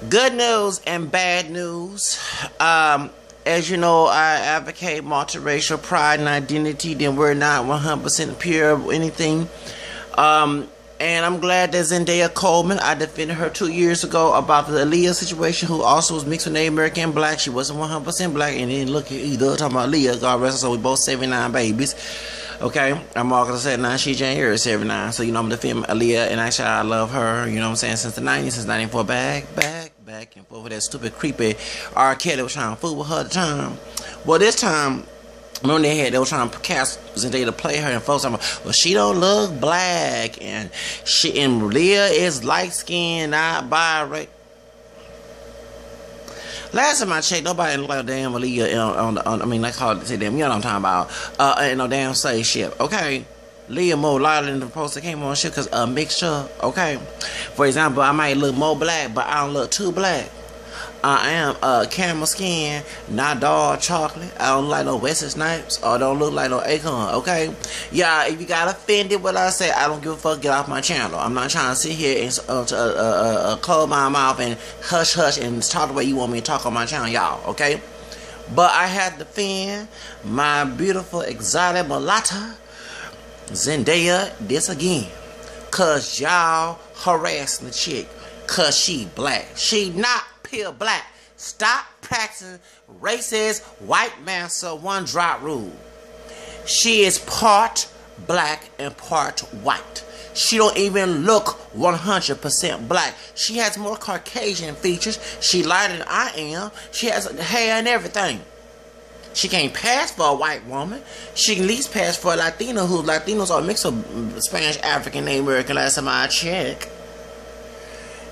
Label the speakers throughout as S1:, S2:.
S1: Good news and bad news. As you know, I advocate multiracial pride and identity. Then we're not 100% pure or anything. And I'm glad that Zendaya Coleman, I defended her 2 years ago about the Aaliyah situation, who also was mixed with Native American and black. She wasn't 100% black and didn't look either. Talking about Aaliyah, God rest her soul, we both 79 babies. Okay, I'm August 79, she's January 79. So, you know, I'm defending Aaliyah, and actually, I love her, you know what I'm saying, since the 90s, since 94, back and forth with that stupid, creepy R. Kelly was trying to fool with her at the time. Well, this time, remember they were trying to cast Zendaya to play her, and folks talking about, well, she don't look black, and Leah is light skinned, not biracial. Last time I checked, nobody looked like damn Aaliyah I mean, like how say damn, you know what I'm talking about? In no damn slave ship, okay? Leah more lighter than the poster came on shit because a mixture, okay? For example, I might look more black, but I don't look too black. I am caramel skin, not dark chocolate. I don't like no Wesley Snipes or don't look like no Akon, okay? Yeah, if you got offended what I say, I don't give a fuck, get off my channel. I'm not trying to sit here and close my mouth and hush and talk the way you want me to talk on my channel, y'all, okay? But I had to defend my beautiful exotic mulatta, Zendaya, this again. Cause y'all harassing the chick. Cause she black. She not pure black. Stop practicing racist white master one drop rule. She is part black and part white. She don't even look 100% black. She has more Caucasian features. She lighter than I am. She has hair and everything. She can't pass for a white woman. She can at least pass for a Latino, who Latinos are a mix of Spanish, African, Native American, last time I checked.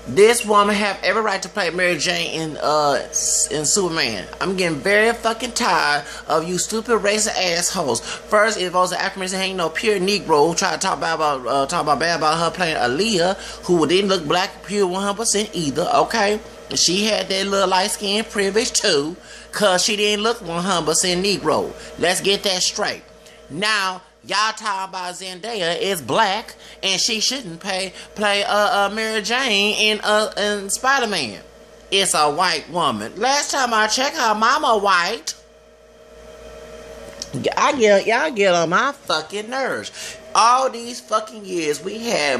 S1: This woman have every right to play Mary Jane in Superman. I'm getting very fucking tired of you stupid racist assholes. First, if I was an African, ain't no pure Negro who tried to talk bad about her playing Aaliyah, who didn't look black pure 100% either. Okay, she had that little light skin privilege too, cause she didn't look 100% Negro. Let's get that straight. Now, y'all talking about Zendaya is black and she shouldn't play Mary Jane in Spider-Man. It's a white woman. Last time I checked, her mama white. Y'all get on my fucking nerves. All these fucking years we had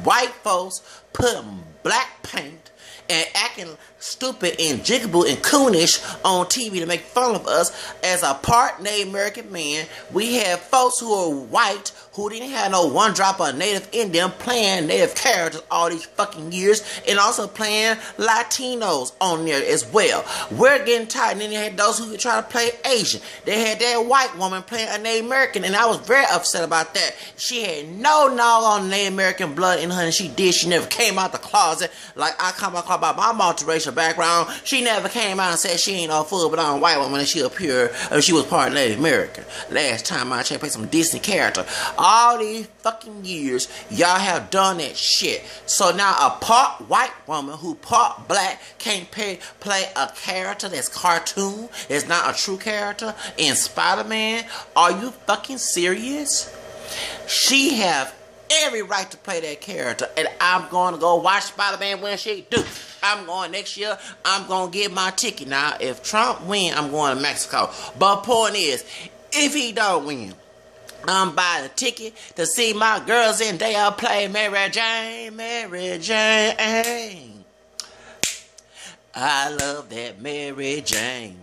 S1: white folks putting black paint and acting stupid and jiggable and coonish on TV to make fun of us as a part Native American man. We have folks who are white who didn't have no one drop of native in them playing native characters all these fucking years, and also playing Latinos on there as well. We're getting tired. And then they had those who try to play Asian. They had that white woman playing a Native American, and I was very upset about that. She had no on Native American blood in her, and she never came out the closet like I come out about my multiracial background. She never came out and said she ain't no fool but I'm a white woman and she she was part Native American. Last time I checked, play some Disney character. All these fucking years, y'all have done that shit. So now a part white woman who part black can't play a character that's cartoon, that's not a true character in Spider-Man? Are you fucking serious? She have every right to play that character, and I'm going to go watch Spider-Man when she do. I'm going next year. I'm going to get my ticket. Now, if Trump win, I'm going to Mexico. But point is, if he don't win, I'm buying a ticket to see my girls in there play Mary Jane, Mary Jane. I love that Mary Jane.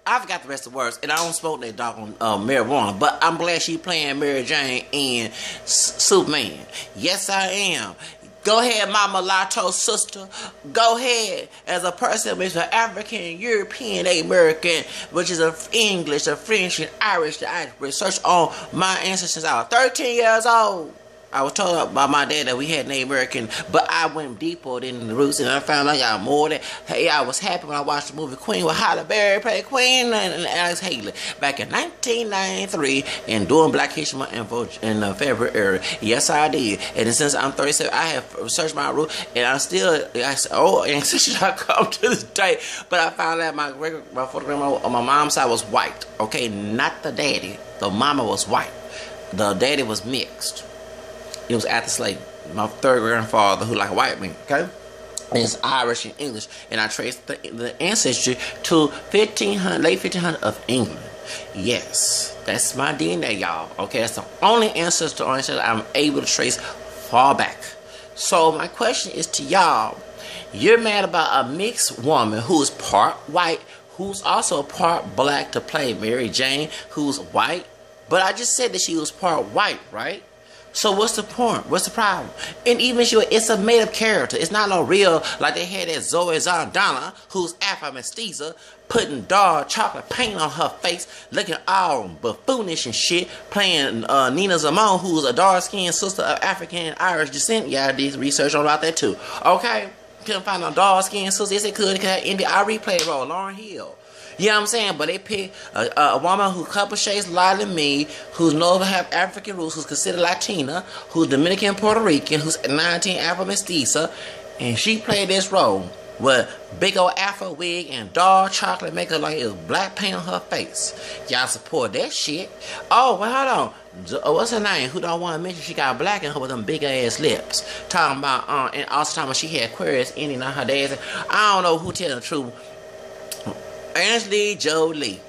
S1: I forgot the rest of the words, and I don't smoke that doggone marijuana, but I'm glad she playing Mary Jane in Superman. Yes, I am. Go ahead, my mulatto sister. Go ahead. As a person who's an African, European, American, which is English, French, and Irish, that I researched on my ancestors since I was 13 years old. I was told by my dad that we had Native American, but I went deeper than the roots, and I found out y'all more than. Hey, I was happy when I watched the movie Queen with Halle Berry played Queen and Alex Haley back in 1993 and doing Black History Month in February. Yes, I did. And since I'm 37, I have researched my roots, and I said, ancestry.com to this day. But I found out my photograph on my mom's side was white. Okay, not the daddy. The mama was white. The daddy was mixed. It was after slavery. My third grandfather who like a white man, okay? It's Irish and English, and I traced the ancestry to 1500, late 1500 of England. Yes, that's my DNA, y'all. Okay, that's the only ancestor I'm able to trace far back. So my question is to y'all: you're mad about a mixed woman who's part white, who's also part black to play Mary Jane, who's white, but I just said that she was part white, right? So what's the point? What's the problem? And even sure, it's a made-up character. It's not no real, like they had that Zoe Zandana, who's Afro-mestiza, putting dark chocolate paint on her face, looking all buffoonish and shit, playing Nina Simone, who's a dark-skinned sister of African and Irish descent. Yeah, I did research on about that too. Okay? Couldn't find no dark-skinned sister. Yes, they could. Because I replayed role, Lauryn Hill. You know what I'm saying? But they pick a woman who's a couple shades lighter than me, who's known to have African roots, who's considered Latina, who's Dominican Puerto Rican, who's 19 Afro-mestiza, and she played this role with big old Afro wig and dark chocolate makeup like it was black paint on her face. Y'all support that shit. Oh, well, hold on. What's her name? Who don't want to mention she got black in her with them big ass lips. Talking about, and also talking about she had Aquarius ending on her days. I don't know who telling the truth. Angelina Jolie.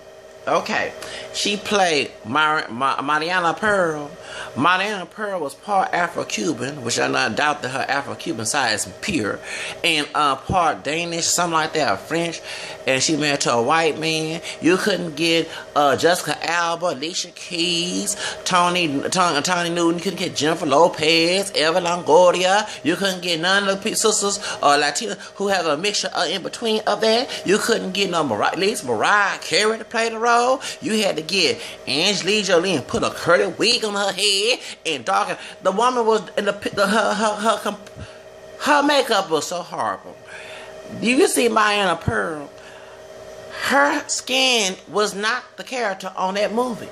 S1: Okay. She played Mariana Pearl. Mariana Pearl was part Afro-Cuban, which I not doubt that her Afro-Cuban side is pure, and part Danish, something like that, or French, and she married to a white man. You couldn't get Jessica Alba, Alicia Keys, Tony Newton. You couldn't get Jennifer Lopez, Eva Longoria. You couldn't get none of the sisters or Latina who have a mixture in between of that. You couldn't get no Mariah Carey to play the role. You had to get Angelina Jolie and put a curly wig on her head and darker. The woman was in her makeup was so horrible. You can see Mariana Pearl. Her skin was not the character on that movie.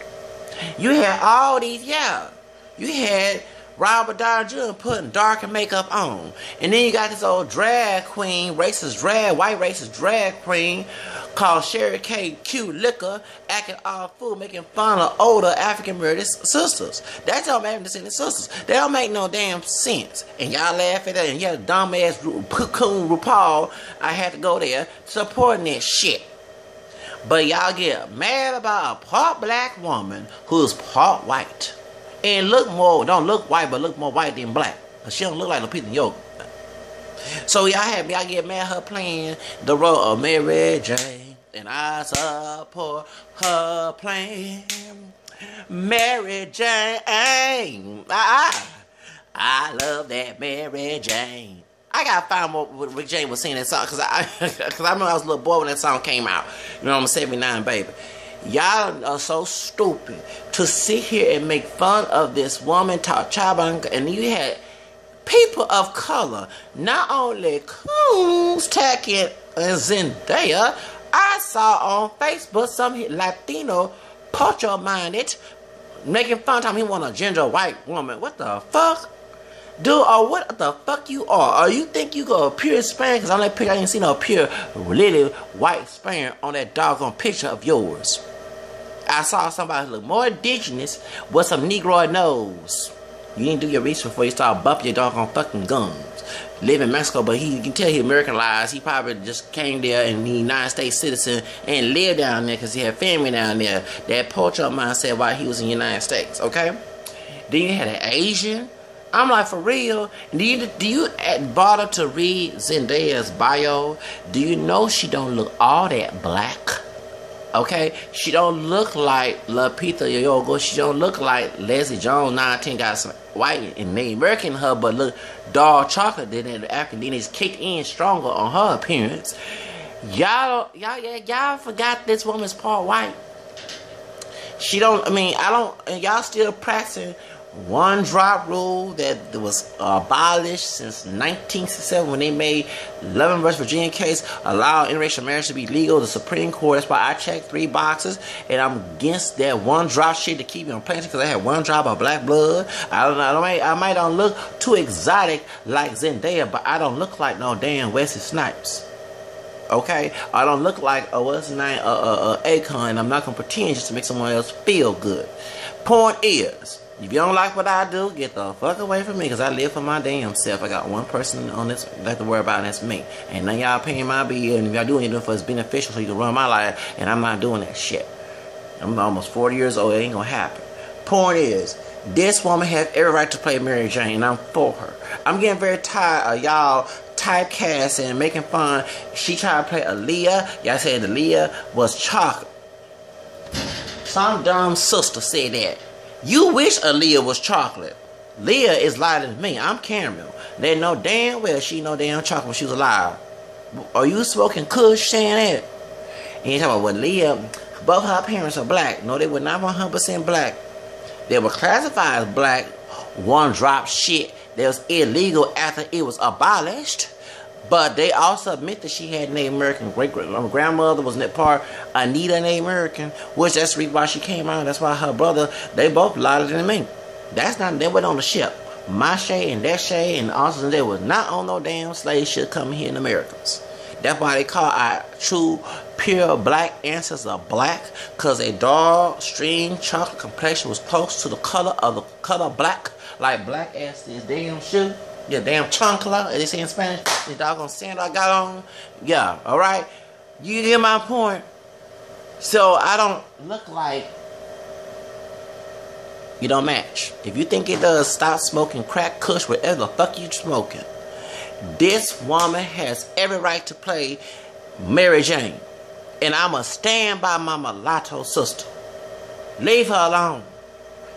S1: You had all these, you had Robert Downey Jr. putting darker makeup on, and then you got this old drag queen, white racist drag queen called Sherry K. Q Liquor, acting all fool, making fun of older African American sisters. That's all African descendant sisters. They don't make no damn sense. And y'all laugh at that, and you had a dumb ass coon RuPaul. I had to go there supporting that shit. But y'all get mad about a part black woman who's part white. And don't look white, but look more white than black. Cause she don't look like Lupita Nyong'o. So y'all get mad at her playing the role of Mary Jane, and I support her playing Mary Jane. I love that Mary Jane. I gotta find what Rick James was singing that song, cause I remember I was a little boy when that song came out. You know, I'm 79, baby. Y'all are so stupid to sit here and make fun of this woman talk child, and you had people of color, not only coons tagging Zendaya. I saw on Facebook some Latino pocho-minded making fun of him. He want a ginger white woman. What the fuck? Dude, or what the fuck you are? Or you think you go pure Spanish? Because on that picture, I didn't see no pure, really white Spanish on that doggone picture of yours. I saw somebody who looked more indigenous with some Negroid nose. You didn't do your research before you start bumping your doggone fucking gums. Live in Mexico, but you can tell he Americanized. He probably just came there and he United States citizen and lived down there because he had family down there. That poacher mindset while he was in the United States, okay? Then you had an Asian. I'm like, for real? Do you bother to read Zendaya's bio? Do you know she don't look all that black? Okay? She don't look like Lupita Nyong'o. She don't look like Leslie Jones. 19 got some white and Native American in her, but look dark chocolate than the African. Then it's kicked in stronger on her appearance. Y'all forgot this woman's part white. Y'all still practicing one drop rule that was abolished since 1967 when they made 11 West Virginia case allow interracial marriage to be legal. The Supreme Court. That's why I checked 3 boxes, and I'm against that one drop shit to keep me on plantation because I had one drop of black blood. I might don't look too exotic like Zendaya, but I don't look like no damn Wesley Snipes. Okay, I don't look like what's his name, Akon. I'm not gonna pretend just to make someone else feel good. Point is, If you don't like what I do, get the fuck away from me, because I live for my damn self. I got one person on this that to worry about, and that's me. And none of y'all paying my bill, and if y'all doing it for it's beneficial so you can run my life, and I'm not doing that shit. I'm almost 40 years old. It ain't gonna happen. Point is, this woman has every right to play Mary Jane, and I'm for her. I'm getting very tired of y'all typecasting and making fun. She tried to play Aaliyah. Y'all said Aaliyah was chocolate. Some dumb sister said that. You wish Aaliyah was chocolate. Leah is lighter than me. I'm caramel. They know damn well she know damn chocolate when she was alive. Are you smoking kush saying that? And you talking about, well, Leah, both her parents are black. No, they were not 100% black. They were classified as black. One drop shit that was illegal after it was abolished. But they also admit that she had Native American grandmother was part Anita Native American, which that's the reason why she came out. That's why her brother, they both lighter than me. That's not, they went on the ship. My Shay and that Shay and also they was not on no damn slave ship coming here in Americans. That's why they call our true pure black ancestors black, because a dark string chocolate complexion was close to the color of the color black, like black as this damn shoe. Yeah, damn chancla, as they say in Spanish. The doggone sandal I got on. Yeah, alright? You get my point? So, I don't look like you don't match. If you think it does, stop smoking crack, kush, whatever the fuck you smoking. This woman has every right to play Mary Jane. And I'ma stand by my mulatto sister. Leave her alone.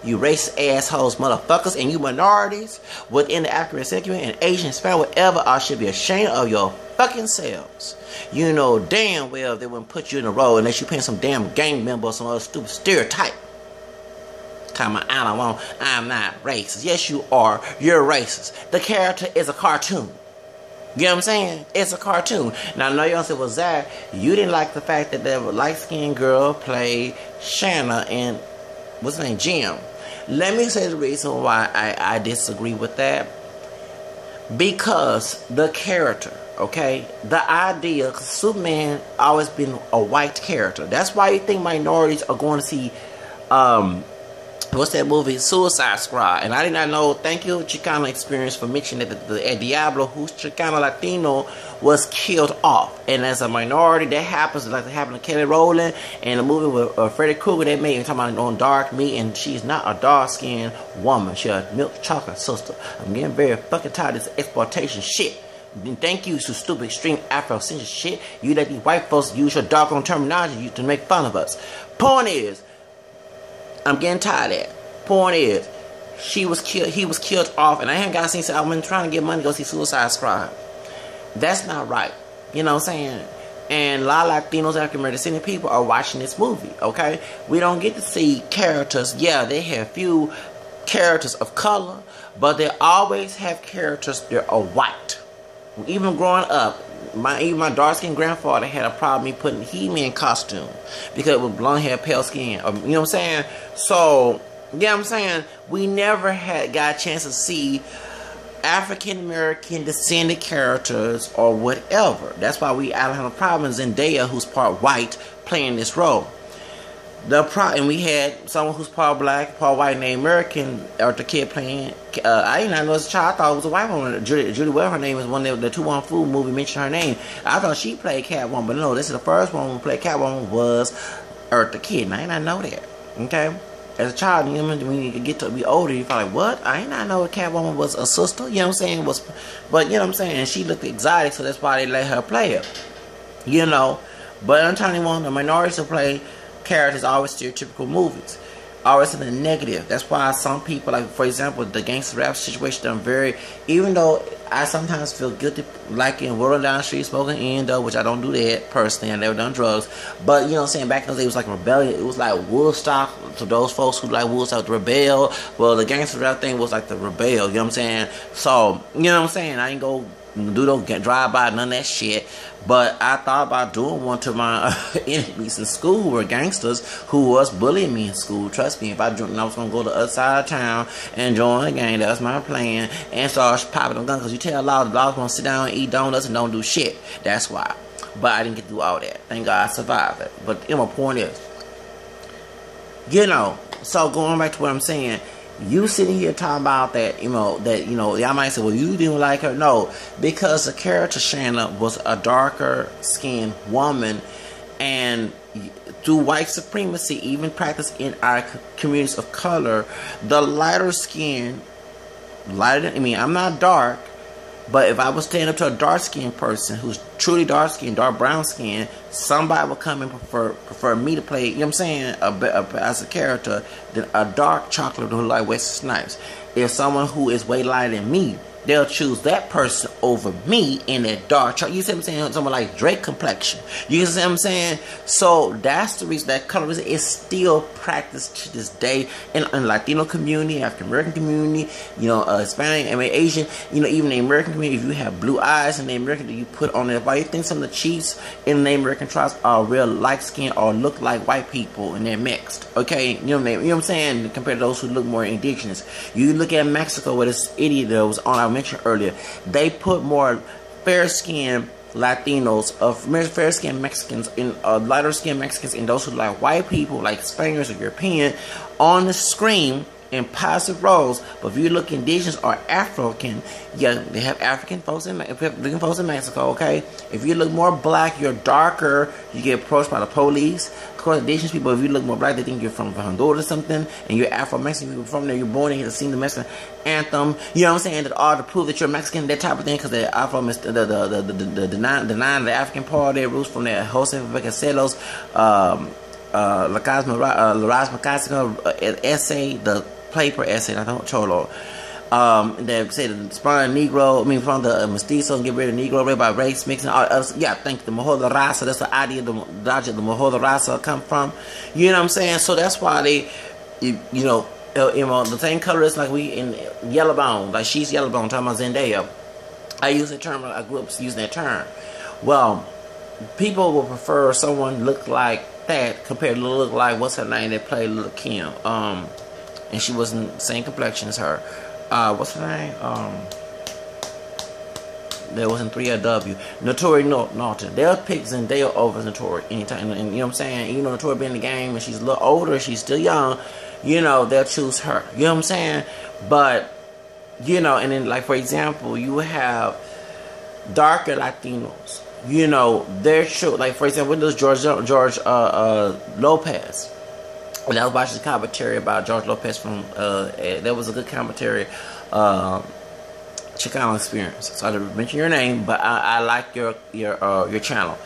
S1: You racist assholes, motherfuckers, and you minorities within the African segment and Asian, Hispanic, whatever, I should be ashamed of your fucking selves. You know damn well they wouldn't put you in a role unless you paying some damn gang member or some other stupid stereotype. I'm not racist. Yes, you are. You're racist. The character is a cartoon. You know what I'm saying? It's a cartoon. Now, I know you're going to say, well, Zach, you didn't like the fact that the light-skinned girl played Shanna and, what's her name, Jim. Let me say the reason why I disagree with that. Because the character, okay, the idea, because Superman always been a white character. That's why you think minorities are going to see, what's that movie? Suicide Squad. And I did not know, thank you, Chicano Experience, for mentioning that the El Diablo, who's Chicano Latino, was killed off. And as a minority, that happens, like it happened to Kelly Rowland and the movie with Freddy Krueger, they made him talking about on dark meat, and she's not a dark-skinned woman. She's a milk chocolate sister. I'm getting very fucking tired of this exploitation shit. And thank you to stupid extreme Afrocentric shit. You let these white folks use your doggone terminology to make fun of us. Point is, I'm getting tired of that. Point is, he was killed off, and I haven't got seen. I've been trying to get money to go see Suicide Squad. That's not right. You know what I'm saying? And a lot of Latinos, African American people are watching this movie. Okay, we don't get to see characters. Yeah, they have few characters of color, but they always have characters that are white. Even growing up, even my dark-skinned grandfather had a problem me putting him in costume because it was blonde hair, pale skin. You know what I'm saying? So, yeah, I'm saying we never got a chance to see African American descended characters or whatever. That's why we out have a problem with Zendaya, who's part white, playing this role. And we had someone who's part black, part white, named American, or the kid playing. I didn't know as a child. I thought it was a white woman. Julie Well, her name is one of the 2-1 Food movie mentioned her name. I thought she played Catwoman, but no, this is the first one who played Catwoman was Eartha Kitt. And I did not know that. Okay, as a child, you know, when you get to be older, you feel like, what? I did not know Catwoman was a sister. You know what I'm saying? But you know what I'm saying? And she looked exotic, so that's why they let her play it. You know, but I'm telling you, one the minorities to play characters always stereotypical movies, always in the negative. That's why some people, like for example, the gangster rap situation, I'm very, even though I sometimes feel guilty, like in rolling down the street smoking endo, which I don't do that personally. I never done drugs, but you know what I'm saying, back in the day it was like rebellion. It was like Woodstock to those folks who like Woodstock, the rebel. Well, the gangster rap thing was like the rebel. You know what I'm saying? So you know what I'm saying, I ain't go do no drive by, none of that shit. But I thought about doing one to my enemies in school who were gangsters who was bullying me in school. Trust me, if I was going to go to the other side of town and join a gang, that was my plan, and start popping them guns. Because you tell a lot of dogs want to sit down and eat donuts and don't do shit. That's why. But I didn't get to do all that. Thank God I survived it. But you know, my point is, you know, so going back to what I'm saying, You sitting here talking about that, y'all might say, well, you didn't like her. No, because the character Shanna was a darker skinned woman, and through white supremacy, even practiced in our communities of color, the lighter skin, I'm not dark, but if I was standing up to a dark-skinned person who's truly dark-skinned, dark brown skin, somebody would come and prefer me to play, you know what I'm saying, as a character than a dark chocolate who like Wesley Snipes. If someone who is way lighter than me, they'll choose that person over me in that dark chocolate. You see what I'm saying? Someone like Drake complexion. You see what I'm saying? So that's the reason that colorism is still practiced to this day in Latino community, African American community, Hispanic, Asian, even the American community. If you have blue eyes in the American, you put on there. Why you think some of the chiefs in the American tribes are real light skinned or look like white people and they're mixed? Okay, you know what I'm saying? Compared to those who look more indigenous. You look at Mexico, where this idiot that was on our mentioned earlier, they put more fair-skinned Latinos, fair-skinned Mexicans, in lighter-skinned Mexicans, and those who like white people, like Spaniards or European, on the screen in positive roles. But if you look indigenous or African, yeah, they have African folks in Mexico. Okay, if you look more black, you're darker, you get approached by the police. Of course, indigenous people, if you look more black, they think you're from Honduras or something, and you're Afro-Mexican, you're from there, you're born here to sing the Mexican anthem, you know what I'm saying, that all to prove that you're Mexican, that type of thing, because the Afro, denying the African part of their roots from their Jose Vasconcelos, La Raza essay, the paper essay, I don't cholo. They say the spawn Negro, from the mestizo and get rid of Negro, rid by race mixing. Yeah, I think the Mojola Raza, that's the idea the Mojola Raza come from. You know what I'm saying? So that's why they, the same color is like we in yellow bone, like she's yellow bone, talking about Zendaya. I use that term, I grew up using that term. Well, people will prefer someone look like that compared to look like, what's her name, that played Little Kim. And she wasn't the same complexion as her. What's her name? There wasn't 3LW. Notori Norton. They'll pick Zendaya over Notori anytime. And you know what I'm saying? Even though Notori been in the game and she's a little older, she's still young, they'll choose her. You know what I'm saying? But, and then, like, for example, you have darker Latinos. They're true. Like, for example, there's George Lopez. And I was watching a commentary about George Lopez from, there was a good commentary, Chicano Experience. So I didn't mention your name, but I like your channel.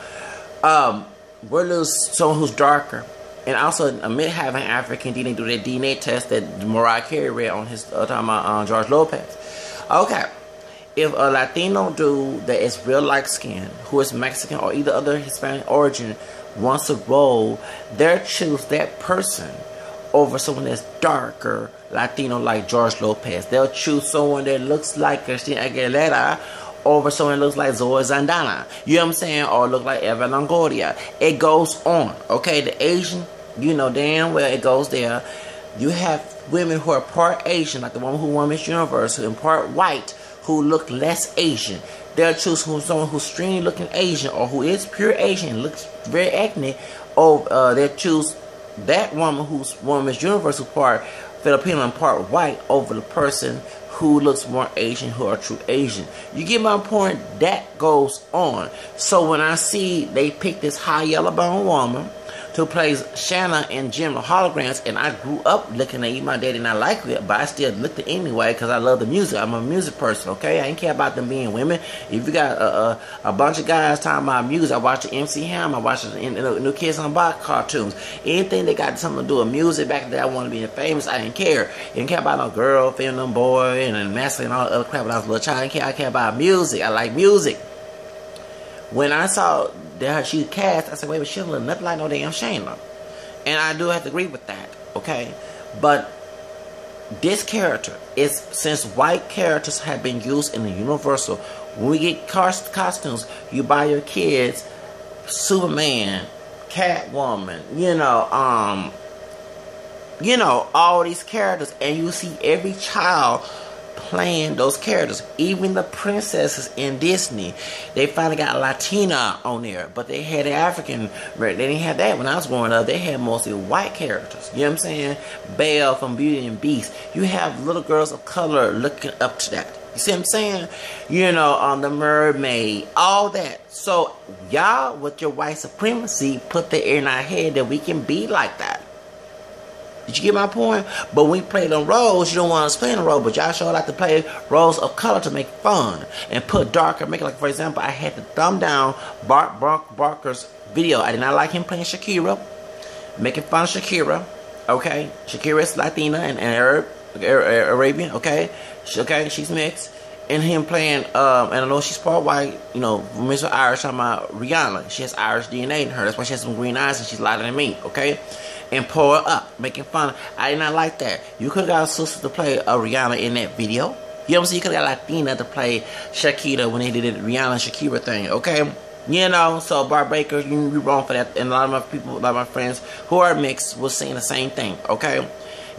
S1: We're losing someone who's darker, and also admit having African DNA, do that DNA test that Mariah Carey read on his talking about George Lopez. Okay, if a Latino dude that is real light skinned, who is Mexican or either other Hispanic origin, wants a role, they'll choose that person over someone that's darker Latino like George Lopez. They'll choose someone that looks like Christina Aguilera over someone that looks like Zoe Zandana. You know what I'm saying? Or look like Eva Longoria. It goes on. Okay, the Asian, damn well it goes there. You have women who are part Asian, like the woman who won Miss Universe, and part white, who look less Asian. They'll choose someone who's extremely looking Asian, or who is pure Asian and looks very ethnic. Or they'll choose that woman who's won Miss Universe, who's part Filipino and part white, over the person who looks more Asian, who are true Asian. You get my point? That goes on. So when I see they pick this high yellow bone woman to play Shanna and Jim the Holograms, and I grew up looking at my daddy and I like it, but I still looked at it anyway because I love the music. I'm a music person, okay? I ain't care about them being women. If you got a bunch of guys talking about music, I watch the MC Hammer, I watch the New Kids on Block cartoons. Anything that got something to do with music back then, I want to be famous, I didn't care. I didn't care about no girl, feminine boy, and masculine and all the other crap when I was a little child. I care about music. I like music. When I saw that she cast, I said, wait, but she don't look nothing like no damn Shayna. And I do have to agree with that, okay? But this character is, since white characters have been used in the Universal, when we get costumes, you buy your kids Superman, Catwoman, all these characters, and you see every child playing those characters. Even the princesses in Disney, they finally got Latina on there, but they had the African. They didn't have that when I was growing up. They had mostly white characters. You know what I'm saying? Belle from Beauty and Beast. You have little girls of color looking up to that. You see what I'm saying? You know, on The Mermaid, all that. So y'all, with your white supremacy, put that in our head that we can be like that. Did you get my point? But when you play them roles, you don't want us playing the role, but y'all sure like to play roles of color to make fun and put darker, make it like, for example, I had to thumb down Barker's video. I did not like him playing Shakira, making fun of Shakira. Okay, Shakira is Latina and Arabian. Okay, she's mixed. And him playing, and I know she's part white, you know, Mr. Irish, talking about Rihanna. She has Irish DNA in her. That's why she has some green eyes and she's lighter than me, okay? And pull her up, making fun. I did not like that. You could have got a sister to play Rihanna in that video. You know what I'm saying? You could have got Latina to play Shakira when they did the Rihanna Shakira thing, okay? You know, so Bart Baker, you're wrong for that. And a lot of my people, a lot of my friends who are mixed was saying the same thing, okay?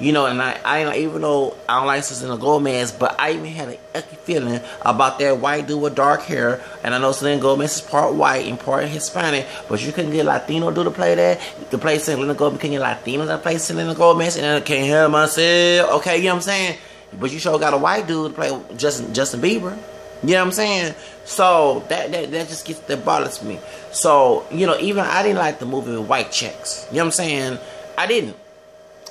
S1: You know, and I even though I don't like Selena Gomez, but I even had an icky feeling about that white dude with dark hair. And I know Selena Gomez is part white and part Hispanic, but you couldn't get Latino dude to play that. To play Selena Gomez, can you get Latino to play Selena Gomez? And I can't hear myself. Okay, you know what I'm saying? But you sure got a white dude to play Justin Bieber. You know what I'm saying? So that just gets, that bothers me. So, you know, even I didn't like the movie with white chicks. You know what I'm saying? I didn't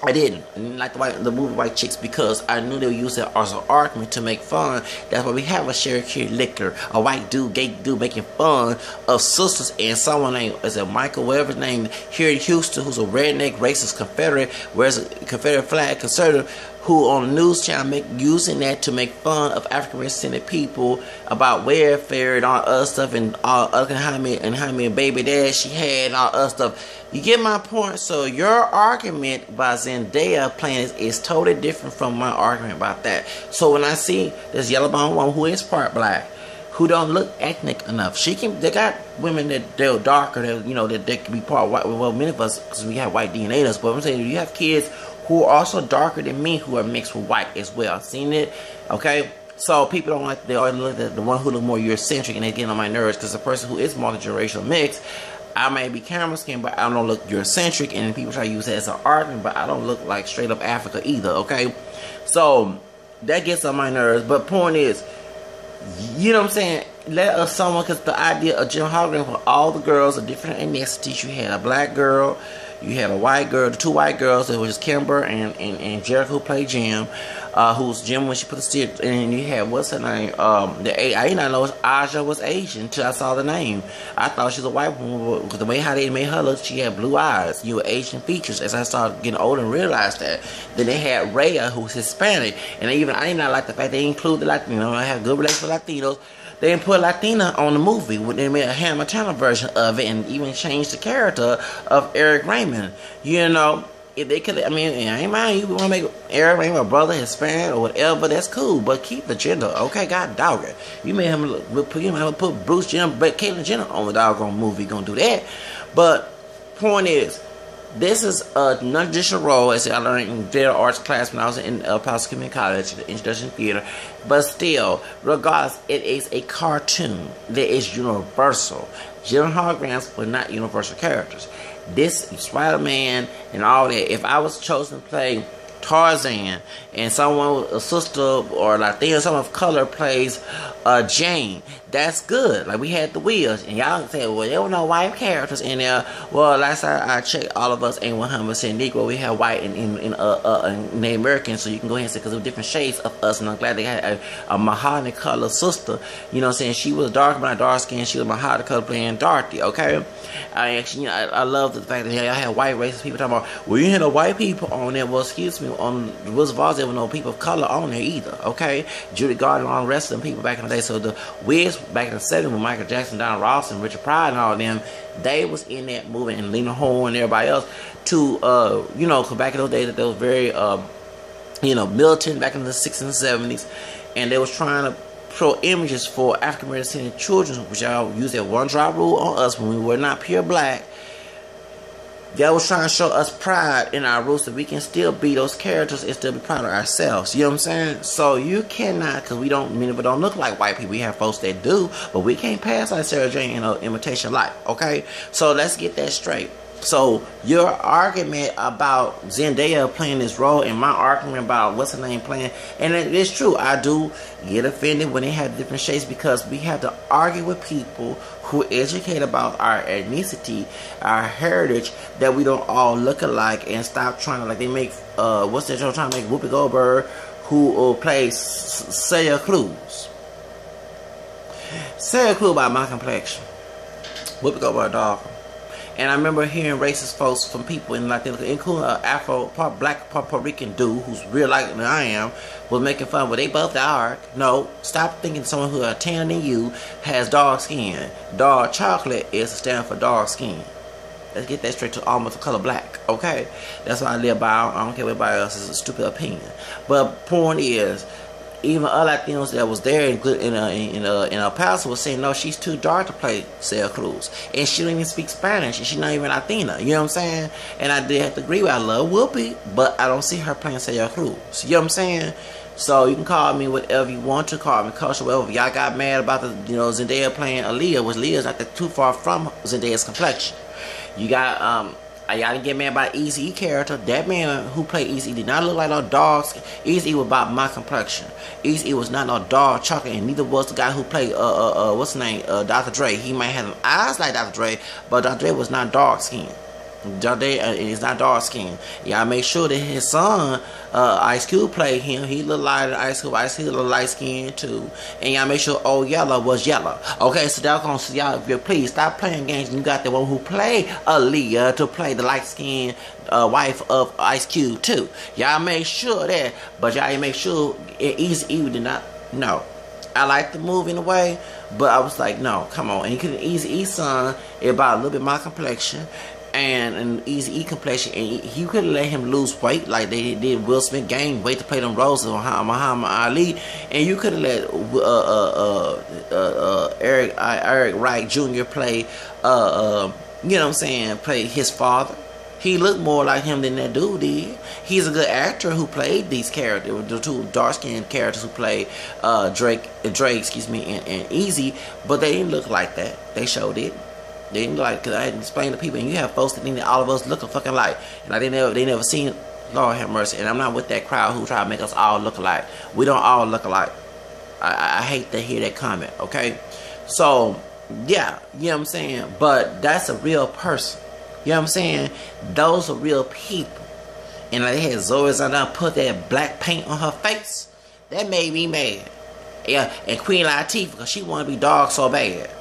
S1: like the movie White Chicks because I knew they would use it as an argument to make fun. That's why we have a Cherokee liquor, a white dude, gay dude making fun of sisters, and someone named, is it Michael, whatever his name, here in Houston, who's a redneck, racist Confederate, wears a Confederate flag, conservative, who on the news channel using that to make fun of African descended people about welfare and all other stuff, and all other how many baby dads she had and all other stuff. You get my point? So your argument by Zendaya playing is totally different from my argument about that. So when I see this yellow bone woman who is part black, who don't look ethnic enough, they got women that they're darker, that, you know, that they can be part white. Well, many of us, because we have white DNA in us, but I'm saying you have kids who are also darker than me who are mixed with white as well. Seen it? Okay? So people don't like, they always look at the one who look more Eurocentric, and they get on my nerves because the person who is multi-generational mixed, I may be camera skin, but I don't look Eurocentric, and people try to use that as an argument, but I don't look like straight up Africa either, okay? So that gets on my nerves. But point is, you know what I'm saying? Let us someone, because the idea of Jim hologram for all the girls of different ethnicities. You had a black girl, you had a white girl, the two white girls, it was Kimber and Jericho who played Jim, who's Jim when she put the steer, and you had, what's her name, I did not know Aja was Asian until I saw the name. I thought she was a white woman, because the way how they made her look, she had blue eyes, you were Asian features, as I started getting older and realized that. Then they had Rhea, who's Hispanic, and I did not like the fact they included the Latino. I have good relations with Latinos. They didn't put Latina on the movie. They made a Hannah Montana version of it and even changed the character of Eric Raymond. You know, if they could, I mean, I ain't mind you want to make Eric Raymond a brother, Hispanic, or whatever, that's cool. But keep the gender, okay? God dog it. You may have to put Bruce Jenner, but Caitlyn Jenner on the doggone movie, gonna do that. But point is, this is a non-traditional role, as I learned in theater arts class when I was in Paso Community College, the introduction theater. But still, regardless, it is a cartoon that is universal. Jim holograms were not universal characters. This Spider-Man and all that, if I was chosen to play Tarzan and someone, a sister or Latina, someone of color plays Jane, that's good. Like we had the Wheels, and y'all say, well, there were no white characters in there. Well, last time I checked, all of us ain't 100% Negro. We have white and Native American, so you can go ahead and say, because there were different shades of us, and I'm glad they had a mahogany color sister. You know what I'm saying? She was dark, but not dark skin. She was mahogany color playing Dorothy, okay? I actually, you know, I love the fact that y'all had white racist people talking about, well, you had no white people on there. Well, excuse me, on the Wizard of Oz, there were no people of color on there either, okay? Judy Garland and all the rest of them people back in the day. So the Wiz back in the 70s with Michael Jackson, Donald Ross, and Richard Pryor and all of them, they was in that movie, and Lena Horne and everybody else to, you know, because back in those days that they was very, you know, militant back in the 60s and 70s, and they was trying to show images for African American children, which y'all use that one drop rule on us when we were not pure black. That was trying to show us pride in our roots, that we can still be those characters and still be proud of ourselves. You know what I'm saying? So you cannot, because we don't, many of us don't look like white people. We have folks that do, but we can't pass like Sarah Jane in an imitation life. Okay? So let's get that straight. So your argument about Zendaya playing this role and my argument about what's her name playing, and it is true, I do get offended when they have different shades, because we have to argue with people who educate about our ethnicity, our heritage, that we don't all look alike, and stop trying to, like they make what's that show trying to make Whoopi Goldberg, who plays Celia Cruz. Celia Cruz by my complexion. Whoopi Goldberg dog. And I remember hearing racist folks from people in Latin, including an Afro, black Puerto Rican dude who's real like I am, was making fun. But they both dark. No, stop thinking someone who is tanner than you has dark skin. Dark chocolate is a stand for dark skin. Let's get that straight to almost the color black. Okay, that's what I live by. I don't care what everybody else's stupid opinion. But point is, even other Latinos that was there in El Paso was saying, no, she's too dark to play Celia Cruz, and she don't even speak Spanish, and she's not even Latina. You know what I'm saying? And I did have to agree with, I love Whoopi, but I don't see her playing Celia Cruz. You know what I'm saying? So you can call me whatever you want to, call me culture, whatever. Y'all got mad about the Zendaya playing Aaliyah, which Leah's not that too far from Zendaya's complexion. You got y'all didn't get mad about Eazy-E character. That man who played Eazy-E did not look like no dog. Eazy-E was about my complexion. Eazy-E was not no dog chocolate, and neither was the guy who played what's his name, Dr. Dre. He might have eyes like Dr. Dre, but Dr. Dre was not dark skinned. Dr. Dre is not dark skinned. Y'all make sure that his son Ice Cube played him. He looked like Ice Cube. Ice Cube looked light skinned too. And y'all make sure Old Yellow was yellow. Okay, so that's gonna see y'all. Please stop playing games. You got the one who played Aaliyah to play the light skinned wife of Ice Cube too. Y'all make sure that, but y'all make sure Eazy-E did not. No, I like the movie in a way, but I was like, no, come on. And he could Eazy-E son about a little bit my complexion. And an Eazy-E complexion, and he could have let him lose weight like they did Will Smith gain weight to play them roles of Muhammad Ali, and you could have let Eric Wright Jr. play, you know what I'm saying, play his father. He looked more like him than that dude did. He's a good actor who played these characters, the two dark-skinned characters who played Drake, excuse me, and Easy, but they didn't look like that. They showed it. They didn't like, because I had to explain to people, and you have folks that think that all of us look a fucking like, and like they never seen, Lord have mercy, and I'm not with that crowd who try to make us all look alike. We don't all look alike. I hate to hear that comment, okay? So, yeah, you know what I'm saying? But that's a real person. You know what I'm saying? Those are real people. And like they had Zoe Zendaya put that black paint on her face. That made me mad. Yeah, and Queen Latifah, because she wanted to be dog so bad.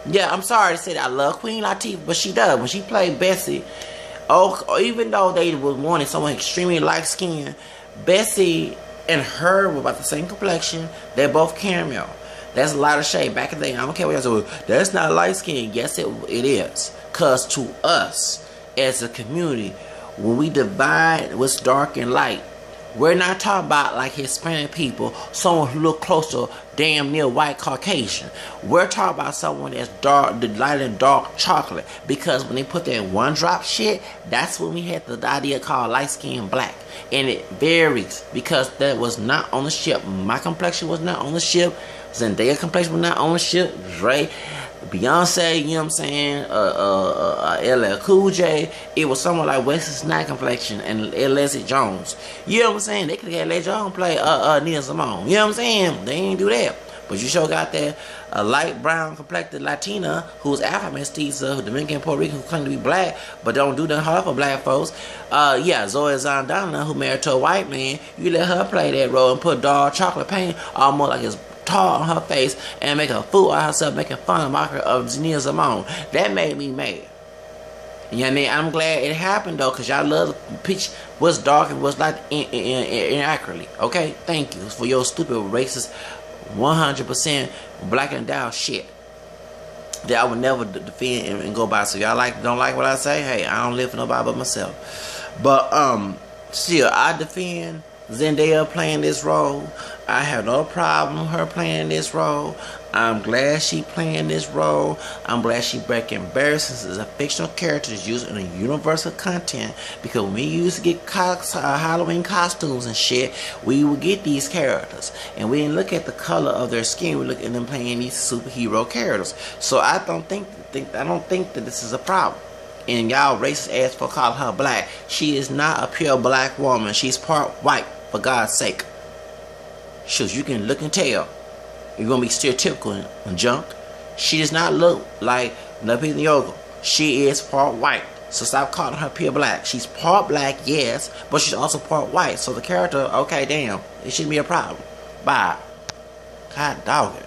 S1: Yeah, I'm sorry to say that I love Queen Latifah, but she does. When she played Bessie, even though they were wanting someone extremely light-skinned, Bessie and her were about the same complexion. They're both caramel. That's a lot of shade. Back in the day, I don't care what y'all say, that's not light-skinned. Yes, it is. Because to us, as a community, when we divide what's dark and light, we're not talking about like Hispanic people, someone who look close to damn near white Caucasian. We're talking about someone that's dark, the light and dark chocolate. Because when they put that one drop shit, that's when we had the idea called light skin black. And it varies because that was not on the ship. My complexion was not on the ship. Zendaya complexion was not on the ship. Dre, Beyonce, you know what I'm saying, LL Cool J, it was someone like Wesley Snipes complexion and Leslie Jones. You know what I'm saying? They could have had Leslie Jones play Nina Simone. You know what I'm saying? They ain't do that. But you sure got that light brown complected Latina who's Afro mestiza, who Dominican Puerto Rican, who claim to be black, but don't do nothing hard for black folks. Yeah, Zoe Zendaya, who married to a white man, you let her play that role and put dark chocolate paint almost like it's tall on her face and make a fool out of herself, making fun of mockery of Nina Simone. That made me mad. You know what I mean? I'm glad it happened though, because y'all love to pitch what's dark and what's light inaccurately. Okay? Thank you for your stupid racist 100% black and down shit that I would never defend and go by. So y'all don't like what I say? Hey, I don't live for nobody but myself. But still, I defend Zendaya playing this role. I have no problem with her playing this role. I'm glad she playing this role. I'm glad she breaking barriers since it's a fictional character that's used in a universal content. Because when we used to get Halloween costumes and shit, we would get these characters, and we didn't look at the color of their skin. We look at them playing these superhero characters. So I don't think that this is a problem. And y'all racist ass for calling her black. She is not a pure black woman. She's part white, for God's sake. Shoot, you can look and tell. You're gonna be stereotypical and junk. She does not look like Lupita Nyong'o. She is part white. So stop calling her pure black. She's part black, yes, but she's also part white. So the character, okay, damn, it shouldn't be a problem. Bye. God dog it.